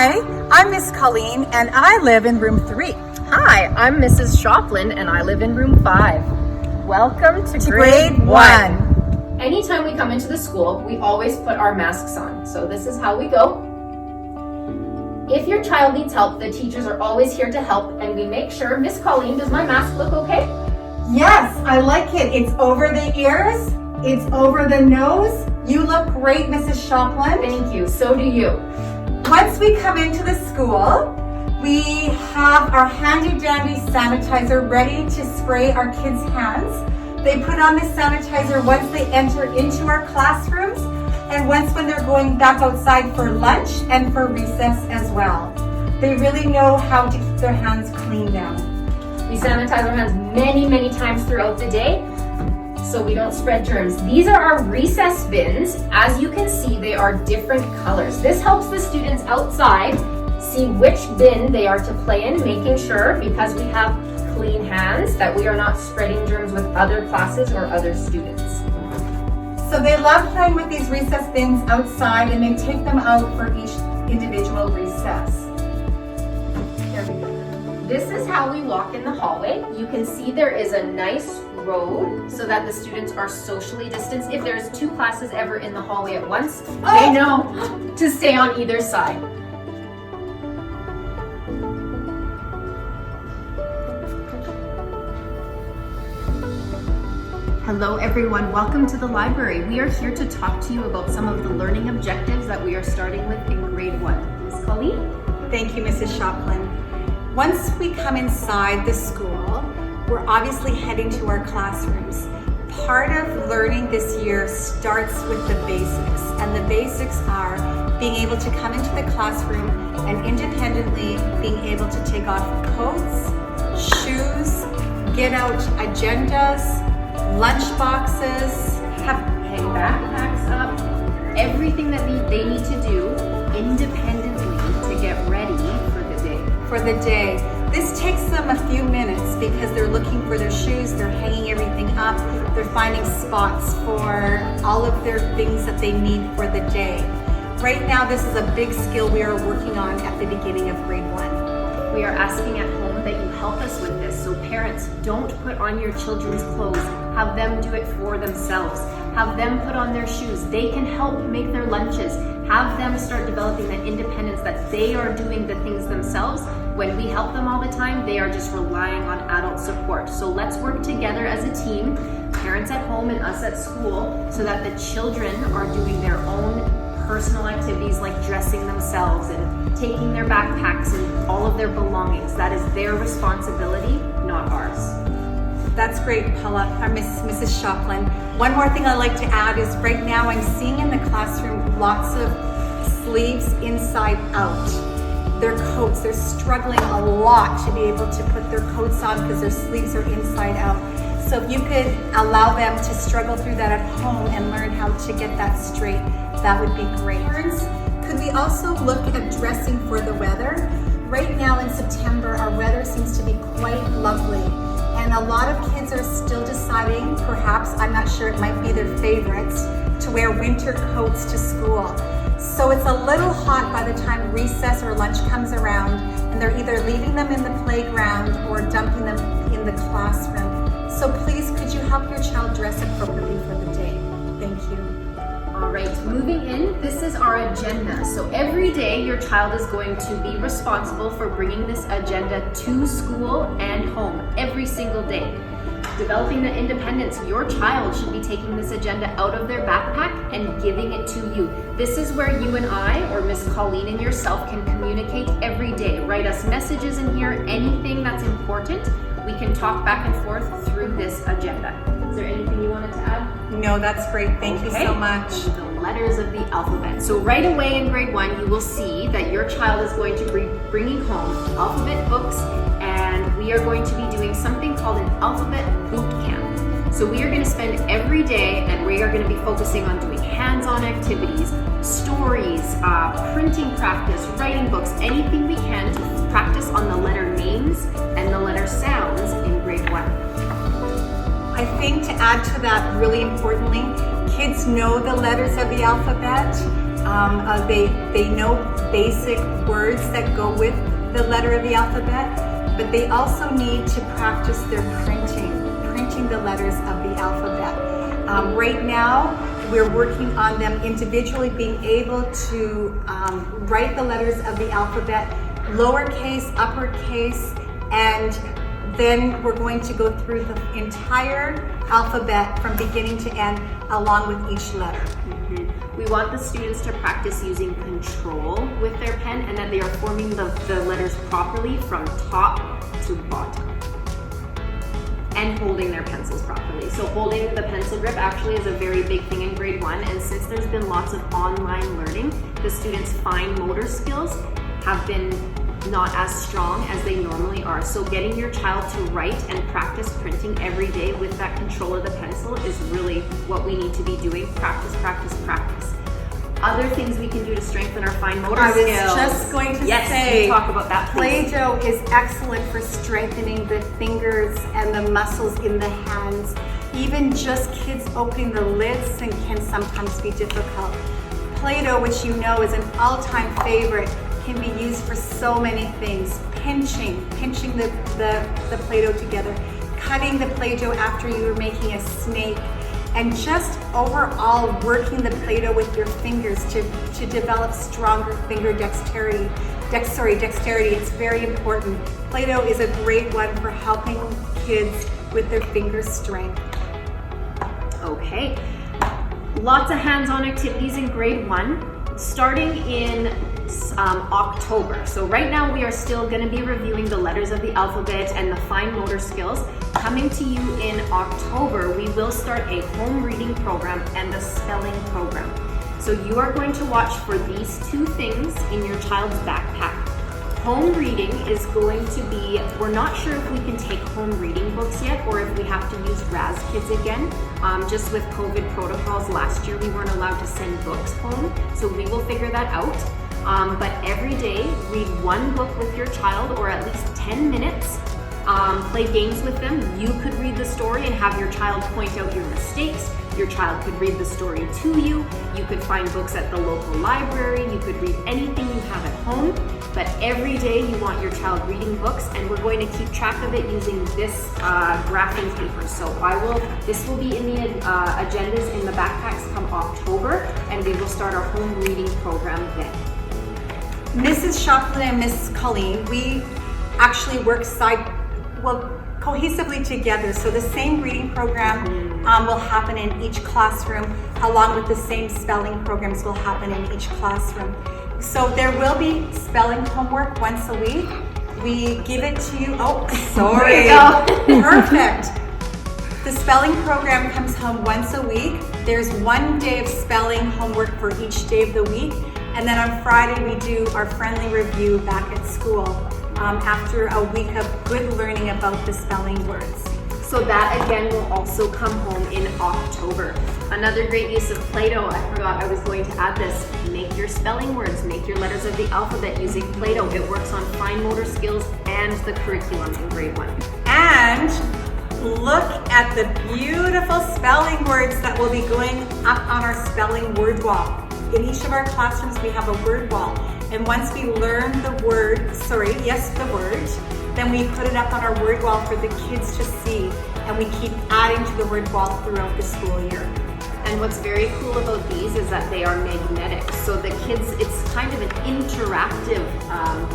Hi, I'm Miss Colleen and I live in room 3. Hi, I'm Mrs. Shopland and I live in room 5. Welcome to Grade 1. Anytime we come into the school, we always put our masks on. So this is how we go. If your child needs help, the teachers are always here to help, and we make sure. Miss Colleen, does my mask look okay? Yes, I like it. It's over the ears, it's over the nose. You look great, Mrs. Shopland. Thank you, so do you. Once we come into the school, we have our handy dandy sanitizer ready to spray our kids' hands. They put on the sanitizer once they enter into our classrooms and once when they're going back outside for lunch and for recess as well. They really know how to keep their hands clean now. We sanitize our hands many times throughout the day so we don't spread germs. These are our recess bins. As you can see, they are different colors. This helps the students outside see which bin they are to play in, making sure, because we have clean hands, that we are not spreading germs with other classes or other students. So they love playing with these recess bins outside and they take them out for each individual recess. There we go. This is how we walk in the hallway. You can see there is a nice road so that the students are socially distanced. If there's 2 classes ever in the hallway at once, they know to stay on either side. Hello everyone, welcome to the library. We are here to talk to you about some of the learning objectives that we are starting with in grade 1. Ms. Colleen? Thank you, Mrs. Shopland. Once we come inside the school, we're obviously heading to our classrooms. Part of learning this year starts with the basics, and the basics are being able to come into the classroom and independently being able to take off coats, shoes, get out agendas, lunch boxes, hang backpacks up, everything that they need to do independently to get ready for the day. This takes them a few minutes because they're looking for their shoes, they're hanging everything up, they're finding spots for all of their things that they need for the day. Right now, this is a big skill we are working on at the beginning of grade 1. We are asking at home that you help us with this. So parents, don't put on your children's clothes. Have them do it for themselves. Have them put on their shoes. They can help make their lunches. Have them start developing that independence that they are doing the things themselves. When we help them all the time, they are just relying on adult support. So let's work together as a team, parents at home and us at school, so that the children are doing their own personal activities like dressing themselves and taking their backpacks and all of their belongings. That is their responsibility, not ours. That's great, Mrs. Shopland. One more thing I'd like to add is right now I'm seeing in the classroom lots of sleeves inside out. Their coats, they're struggling a lot to be able to put their coats on because their sleeves are inside out. So if you could allow them to struggle through that at home and learn how to get that straight, that would be great. Could we also look at dressing for the weather? Right now in September, our weather seems to be quite lovely. And a lot of kids are still deciding, perhaps, I'm not sure, it might be their favorites, to wear winter coats to school. So it's a little hot by the time recess or lunch comes around, and they're either leaving them in the playground or dumping them in the classroom. So please, could you help your child dress appropriately for the day? Thank you. All right, moving in, this is our agenda. So every day your child is going to be responsible for bringing this agenda to school and home every single day. Developing the independence, your child should be taking this agenda out of their backpack and giving it to you. This is where you and I, or Miss Colleen and yourself, can communicate every day. Write us messages in here, anything that's important. We can talk back and forth through this agenda. Is there anything you wanted to add? No, that's great. Thank you so much. The letters of the alphabet. So right away in grade 1, you will see that your child is going to be bringing home alphabet books, and we are going to be doing something called an alphabet boot camp. So we are going to spend every day, and we are going to be focusing on doing hands-on activities, stories, printing practice, writing books, anything we can to practice on the letter names and the letter sounds in grade 1. I think to add to that, really importantly, kids know the letters of the alphabet. They know basic words that go with the letter of the alphabet, but they also need to practice their printing the letters of the alphabet. Right now, we're working on them individually being able to write the letters of the alphabet, lowercase, uppercase, and then we're going to go through the entire alphabet from beginning to end along with each letter. We want the students to practice using control with their pen and that they are forming the letters properly from top to bottom. And holding their pencils properly. So holding the pencil grip actually is a very big thing in grade 1, and since there's been lots of online learning, the students' fine motor skills have been not as strong as they normally are. So getting your child to write and practice printing every day with that control of the pencil is really what we need to be doing. Practice, practice, practice. Other things we can do to strengthen our fine motor skills. I was just going to say, talk about that, please. Play-Doh is excellent for strengthening the fingers and the muscles in the hands. Even just kids opening the lids can sometimes be difficult. Play-Doh, which you know is an all-time favorite, can be used for so many things. Pinching the Play-Doh together, cutting the Play-Doh after you were making a snake, and just overall working the Play-Doh with your fingers to develop stronger finger dexterity. Dexterity, it's very important. Play-Doh is a great one for helping kids with their finger strength. Okay, lots of hands-on activities in grade 1, starting in October. So right now we are still going to be reviewing the letters of the alphabet and the fine motor skills. Coming to you in October, we will start a home reading program and a spelling program. So you are going to watch for these two things in your child's backpack. Home reading is going to be, we're not sure if we can take home reading books yet or if we have to use Raz-Kids again. Just with COVID protocols last year, we weren't allowed to send books home, so we will figure that out. But every day, read one book with your child or at least 10 minutes. Play games with them. You could read the story and have your child point out your mistakes. Your child could read the story to you. You could find books at the local library. You could read anything you have at home. But every day you want your child reading books, and we're going to keep track of it using this graphing paper. So this will be in the agendas in the backpacks come October, and we will start our home reading program then. Mrs. Shocklin and Miss Colleen, we actually work cohesively together. So the same reading program will happen in each classroom, along with the same spelling programs will happen in each classroom. So there will be spelling homework once a week. We give it to you. Oh, sorry. Perfect. The spelling program comes home once a week. There's 1 day of spelling homework for each day of the week. And then on Friday, we do our friendly review back at school after a week of good learning about the spelling words. So that again will also come home in October. Another great use of Play-Doh, I forgot I was going to add this. Make your spelling words, make your letters of the alphabet using Play-Doh. It works on fine motor skills and the curriculum in grade 1. And look at the beautiful spelling words that will be going up on our spelling word wall. In each of our classrooms, we have a word wall. And once we learn the word, then we put it up on our word wall for the kids to see. And we keep adding to the word wall throughout the school year. And what's very cool about these is that they are magnetic. So the kids, it's kind of an interactive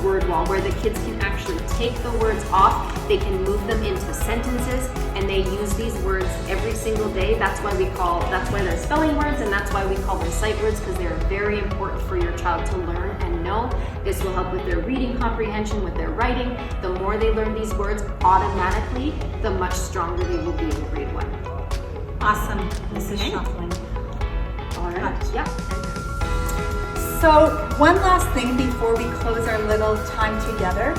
word wall where the kids can actually take the words off, they can move them into sentences, and they use these words every single day. That's why they're spelling words, and that's why we call them sight words, because they're very important for your child to learn and know. This will help with their reading comprehension, with their writing. The more they learn these words automatically, the much stronger they will be in grade 1. Awesome, Mrs. Shocklin. All right. Yeah. So one last thing before we close our little time together.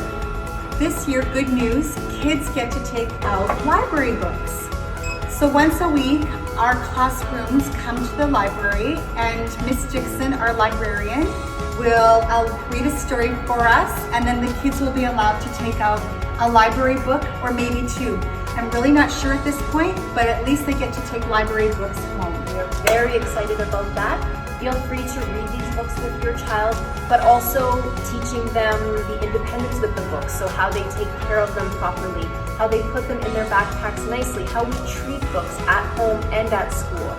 This year, good news, kids get to take out library books. So once a week, our classrooms come to the library and Miss Dixon, our librarian, will read a story for us, and then the kids will be allowed to take out a library book or maybe 2. I'm really not sure at this point, but at least they get to take library books home. We are very excited about that. feel free to read these books with your child, but also teaching them the independence with the books. So how they take care of them properly, how they put them in their backpacks nicely, how we treat books at home and at school.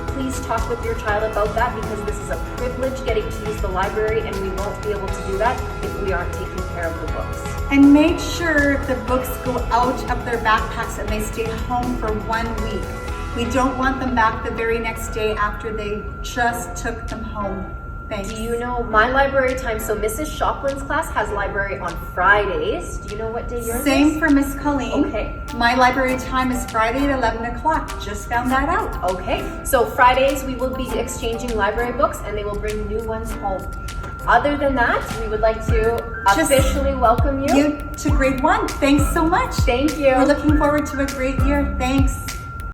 Please talk with your child about that, because this is a privilege getting to use the library, and we won't be able to do that if we aren't taking care of the books. And make sure the books go out of their backpacks and they stay home for 1 week. We don't want them back the very next day after they just took them home. Thanks. Do you know my library time? So Mrs. Shoplin's class has library on Fridays. Do you know what day yours Same is? for Miss Colleen. Okay. My library time is Friday at 11 o'clock. Just found that out. Okay, so Fridays we will be exchanging library books and they will bring new ones home. Other than that, we would like to Just officially welcome you. You to grade 1. Thanks so much. Thank you. We're looking forward to a great year. Thanks.